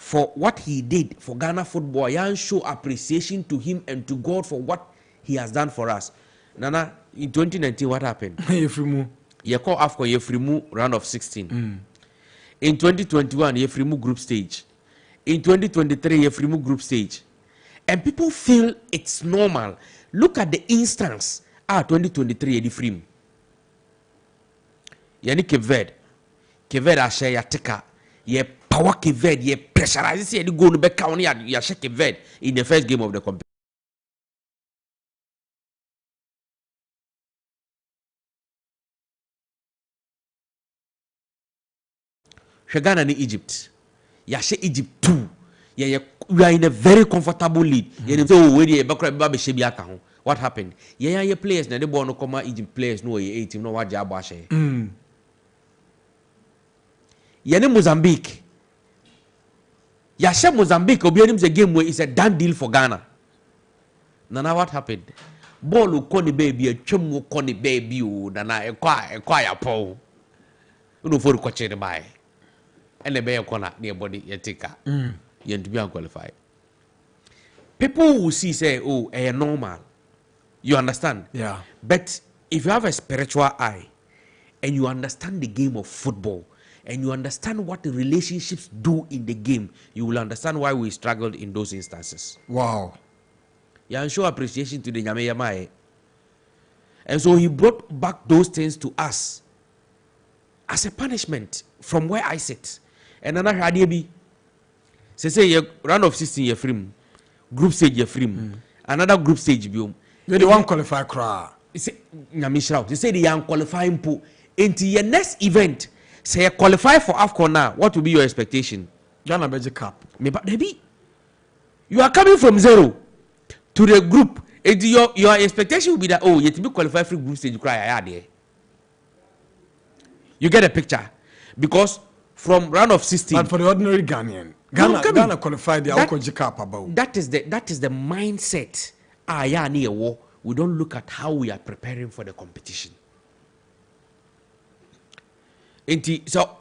for what he did for Ghana football. Yan show appreciation to him and to God for what he has done for us. Nana, in 2019, what happened? You call AFCON Yefrimu round of 16. In 2021, Yefrimu group stage. In 2023, Yefrimu group stage. And people feel it's normal. Look at the instance. 2023, Yefrimu. Yani Cape Verde. Cape Verde ashe ya tika. Ye power Cape Verde. Ye pressurize. Ye go no back on ya shake Cape Verde in the first game of the competition. Ghana and Egypt. Yashe Egypt too. We are in a very comfortable lead. What happened? Yeah, players na they born no come Egypt players no 18 no what job ashe. Yene Mozambique. Yashe Mozambique obi anim the game where it's a done deal for Ghana. Nana what happened? Ball ko ni baby, twem ko ni baby o nana ekwa ya po. Uno for ko chere bai. And the bear corner near body yatika. You to be unqualified. People will see say, oh, normal. You understand? Yeah. But if you have a spiritual eye and you understand the game of football and you understand what the relationships do in the game, you will understand why we struggled in those instances. Wow. Yeah, and show appreciation to the Nyame Yamae. And so he brought back those things to us as a punishment from where I sit. And another idea be say round of 16 year frame, group stage year frame, another group stage biome. You the one qualify cry. Say they say the young qualifying pool into your next event. Say you qualify for AFCON now. What will be your expectation? Ghana Beji Cup. Maybe you are coming from zero to the group. And your expectation will be that you to be qualified for group stage. You cry there. You get a picture because from round of 16. But for the ordinary Ghanaian, Ghana qualified the Alcoji Cup about. That is the mindset. We don't look at how we are preparing for the competition. So,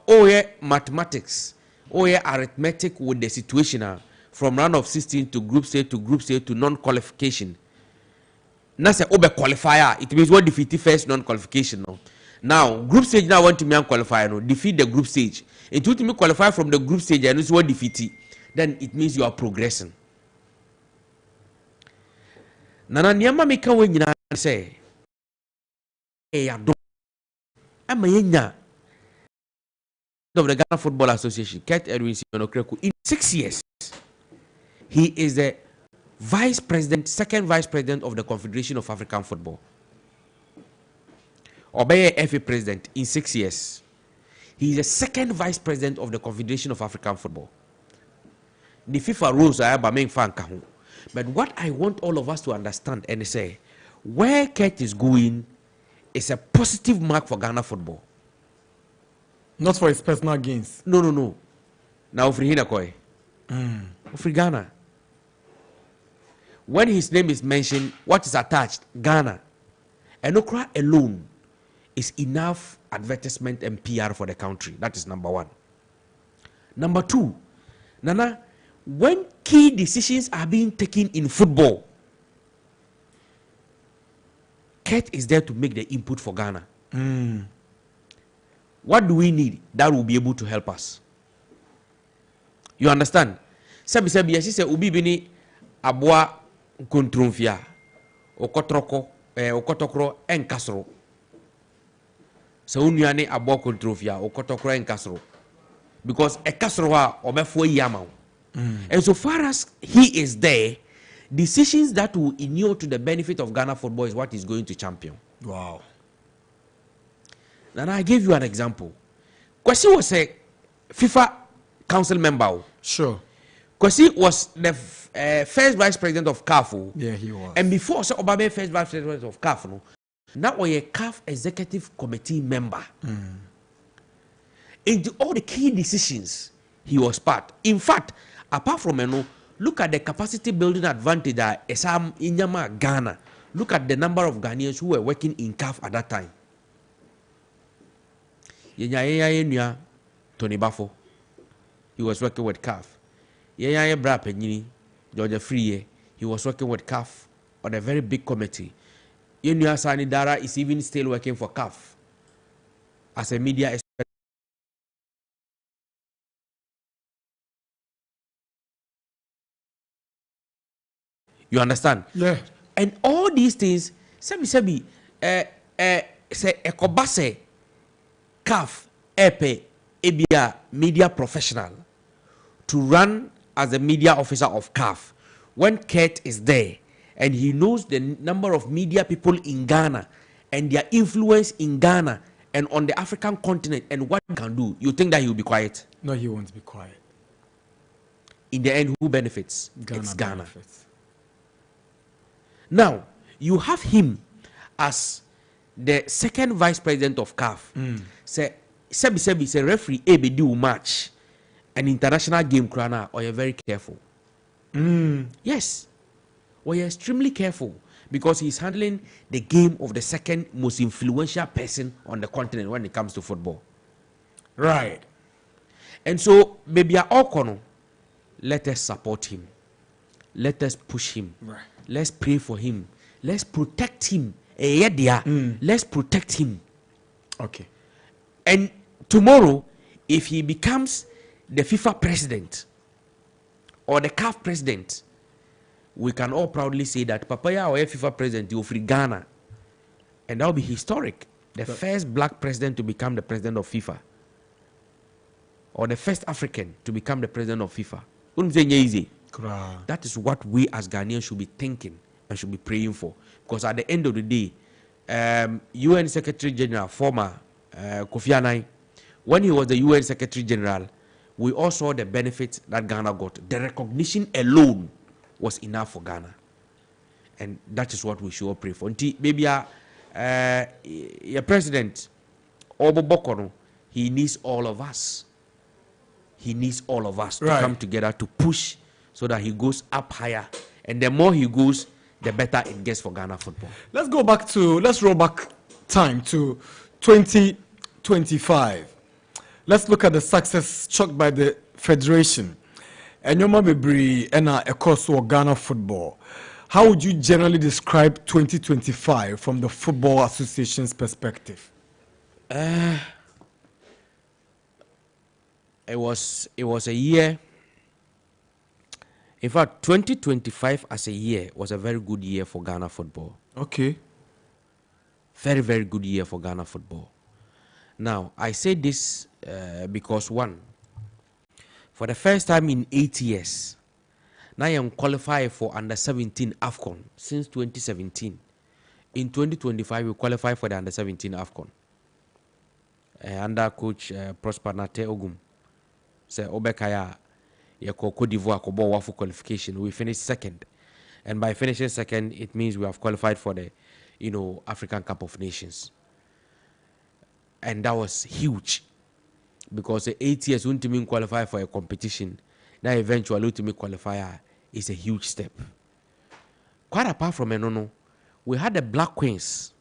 mathematics, arithmetic with the situation from round of 16 to group stage to non-qualification. Now, say qualifier, it means one defeat first non-qualification. No? Now, group stage now want to be qualifier, no? Defeat the group stage. It will me qualify from the group stage and it's one defeat. Then it means you are progressing. Nana niyama meka we nyina say do am yenya of the Ghana Football Association Ket Edwin Sieno in 6 years he is the second vice president of the Confederation of African Football. Obey FA president in 6 years. He is the second vice president of the Confederation of African Football. The FIFA rules are by main fan. But what I want all of us to understand and say, where Ket is going is a positive mark for Ghana football. Not for his personal gains. No. Now for Hinakoi. For Ghana. When his name is mentioned, what is attached? Ghana. And Okra alone is enough advertisement and PR for the country. That is number one. Number two, Nana, when key decisions are being taken in football, Ket is there to make the input for Ghana. What do we need that will be able to help us? You understand? Sabi she say ubi bini abwa kontromfia okotokro enkasro. So unyane abwa kontromfia okotokro enkasro. Because a kasro ha obefo yama. And so far as he is there, decisions that will inure to the benefit of Ghana football is what he's going to champion. Wow. And I gave you an example. Kwesi was a FIFA council member. Sure. Kwesi was the first vice president of CAF. Yeah, he was. And before so Obama first vice president of CAF, now we're a CAF executive committee member. In all the key decisions, he was part. In fact, apart from look at the capacity building advantage that Esam Inyama Ghana. Look at the number of Ghanaians who were working in CAF at that time. Tony Bafo. He was working with CAF. yeah, bra penyini, Georgia Free, he was working with CAF on a very big committee. Yenya Sani Dara is even still working for CAF as a media expert. You understand? Yeah. And all these things, say ekobase CAF epe ebia media professional to run as a media officer of CAF. When Kurt is there and he knows the number of media people in Ghana and their influence in Ghana and on the African continent and what he can do, you think that he will be quiet? No, he won't be quiet. In the end, who benefits? Ghana It's Ghana. benefits. Now, you have him as the second vice president of CAF. Say referee ebe do match an international game crana, or you're very careful. Yes. Or you're extremely careful because he's handling the game of the second most influential person on the continent when it comes to football. Right. And so, maybe Okono, let us support him. Let us push him. Right. Let's pray for him. Let's protect him. Let's protect him. Okay. And tomorrow, if he becomes the FIFA president or the CAF president, we can all proudly say that Papaya or FIFA president of Ghana, and that will be historic. The first black president to become the president of FIFA, or the first African to become the president of FIFA. That is what we as Ghanaians should be thinking and should be praying for. Because at the end of the day, UN Secretary General, former Kofi Annan, when he was the UN Secretary General, we all saw the benefits that Ghana got. The recognition alone was enough for Ghana. And that is what we should all pray for. Maybe your president, Obo Bokono, he needs all of us. He needs all of us to come together to push so that he goes up higher. And the more he goes, the better it gets for Ghana football. Let's roll back time to 2025. Let's look at the success chalked by the Federation. And your Mabibri and a course for Ghana football. How would you generally describe 2025 from the Football Association's perspective? It was a year. In fact, 2025 as a year was a very good year for Ghana football. Okay. Very, very good year for Ghana football. Now, I say this because one, for the first time in 8 years, now I am qualified for under 17 AFCON since 2017. In 2025, we qualify for the under 17 AFCON. Under coach Prosper Nate Ogum. Say Obekaya Cote d'Ivoire Kobo for qualification. We finished second. And by finishing second, it means we have qualified for the African Cup of Nations. And that was huge. Because 8 years wouldn't mean qualify for a competition. Now eventually ultimate qualifier is a huge step. Quite apart from Enono, we had the Black Queens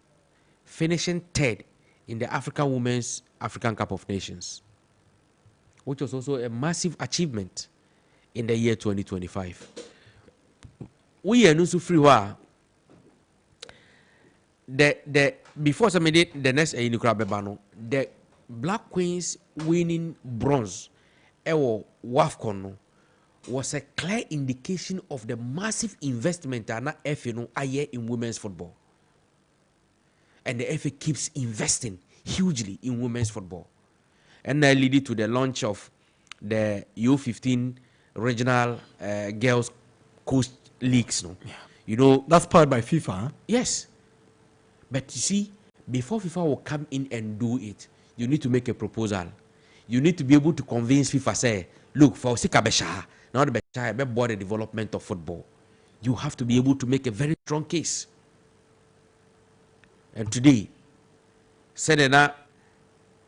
finishing third in the African Women's African Cup of Nations, which was also a massive achievement in the year 2025. We are not so free. The before some did the next the Black Queens winning bronze WAFCON was a clear indication of the massive investment in women's football. And the FA keeps investing hugely in women's football. And that led to the launch of the U15 regional girls coast leagues. No? That's powered by FIFA, huh? Yes. But you see, before FIFA will come in and do it, you need to make a proposal. You need to be able to convince FIFA, say, look, for Sika Besha, now the Besha about the development of football. You have to be able to make a very strong case. And today, said that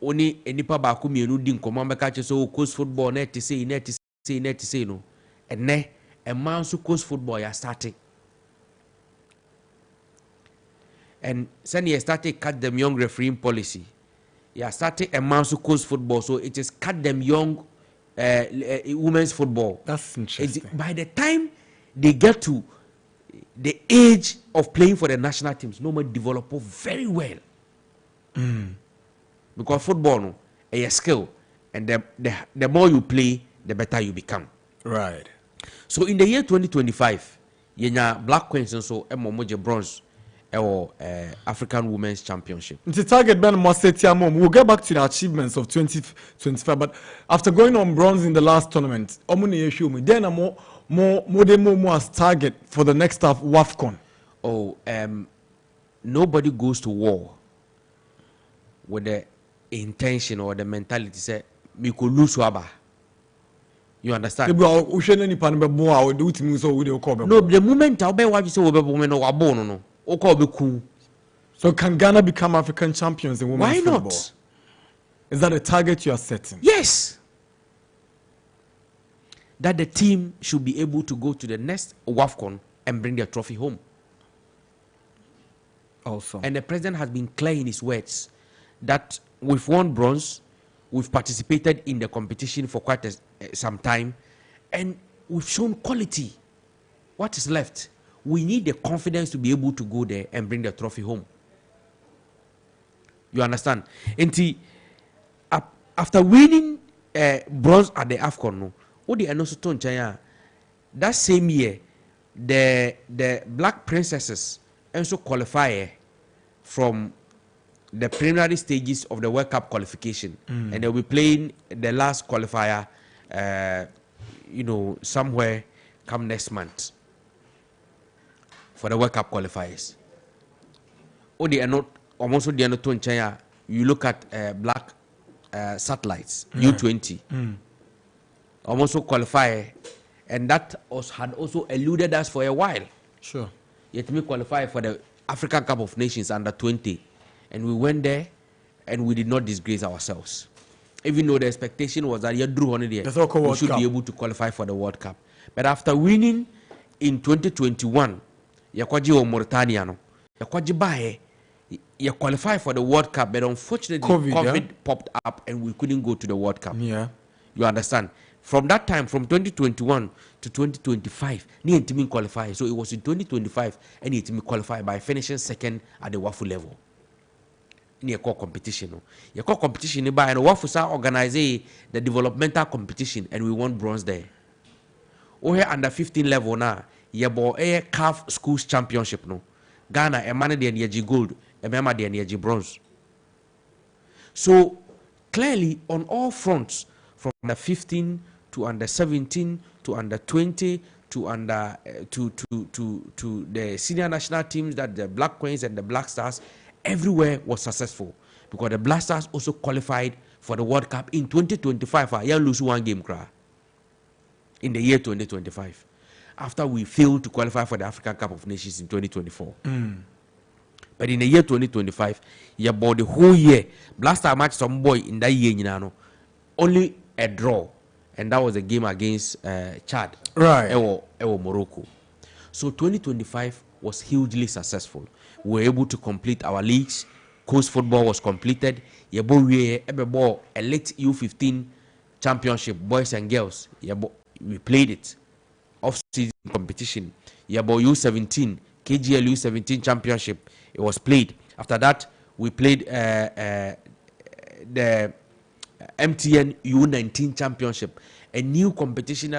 only any paba kumienu din command catches so coast football net to say no. And ne a man so coast football ya starting. And send you started cut them young refereeing policy. You started a man who coach football, so it is cut them young women's football. That's interesting. By the time they get to the age of playing for the national teams, no more develop very well. Because football no, is a skill, and the more you play, the better you become. Right. So in the year 2025, yenya Black Queens and so moje bronze or African Women's Championship. The target Ben we'll get back to the achievements of 2025, but after going on bronze in the last tournament, then more as target for the next half WAFCON. Nobody goes to war with the intention or the mentality say me could lose waba. You understand? No, the moment I'll be what you say women or abono no. So can Ghana become African champions in women's football? Why not? Is that a target you are setting? Yes. That the team should be able to go to the next WAFCON and bring their trophy home. Awesome. And the president has been clear in his words that we've won bronze, we've participated in the competition for quite some time, and we've shown quality. What is left? We need the confidence to be able to go there and bring the trophy home. You understand? And after winning bronze at the AFCON, that same year, the Black Princesses also qualify from the preliminary stages of the World Cup qualification, and they'll be playing the last qualifier, somewhere come next month for the World Cup qualifiers. You look at Black Satellites, U20, almost qualify, and that had also eluded us for a while. Sure. Yet we qualify for the African Cup of Nations under 20, and we went there and we did not disgrace ourselves. Even though the expectation was that we should be able to qualify for the World Cup. But after winning in 2021, Mauritania, you qualify for the World Cup, but unfortunately COVID popped up and we couldn't go to the World Cup. Yeah. You understand? From that time, from 2021 to 2025, ni team qualify. So it was in 2025 and ni team qualify by finishing second at the WAFU level. Ni a competition. Your competition ni by and WAFU sa organize the developmental competition and we won bronze there. Oh here under 15 level now, yebo CAF schools championship no. Ghana a man the NG gold, a member the NG bronze. So clearly on all fronts, from under 15 to under 17 to under 20 to under to the senior national teams, that the Black Queens and the Black Stars, everywhere was successful because the Black Stars also qualified for the World Cup in 2025. You lose one game in the year 2025 after we failed to qualify for the African Cup of Nations in 2024. But in the year 2025, you bought the whole year. Black Star match some boy in that year, only a draw, and that was a game against Chad, right? Ewo Morocco. So 2025 was hugely successful. We were able to complete our leagues. Coast football was completed. We elite U15 championship, boys and girls. We played it off-season competition. U17 KGL U17 championship. It was played. After that, we played the MTN U19 championship, a new competition that